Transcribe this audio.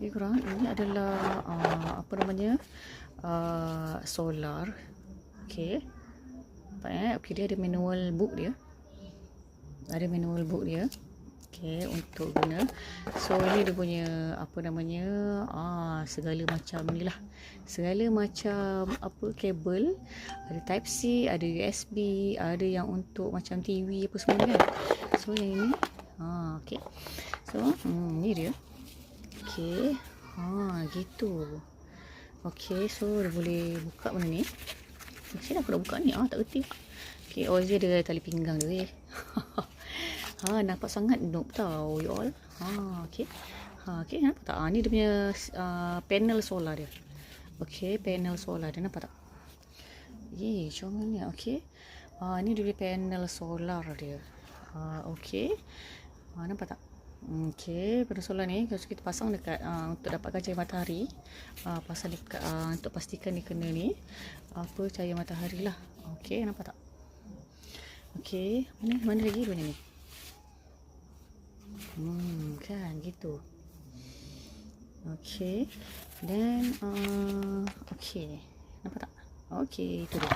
Okay korang, ini adalah apa namanya, solar. Okay, nampak okay, dia ada manual book dia. Ada manual book dia. Okay, untuk guna. So ini dia punya apa namanya, segala macam ni lah. Segala macam apa kabel. Ada type C, ada USB, ada yang untuk macam TV apa semua kan. So yang ini okay. So ni dia. Okay, gitu. Okay, so dia boleh buka mana ni. Macam mana aku nak buka ni? Tak kerti. Okay, dia ada tali pinggang dia. Nampak sangat noob tau you all. Okay. Okay, nampak tak? Ni dia punya panel solar dia. Okay, panel solar dia, nampak tak? Comel ni. Okay. Ni dia punya panel solar dia. Okay. Nampak tak? Okay, panel solar ni kalau kita pasang dekat untuk dapatkan cahaya matahari, pasang dekat untuk pastikan dia kena ni apa cahaya matahari lah. Okay, nampak tak? Okay, mana lagi punya ni? Kan gitu. Okay, then okay, nampak tak? Okay, itu dia.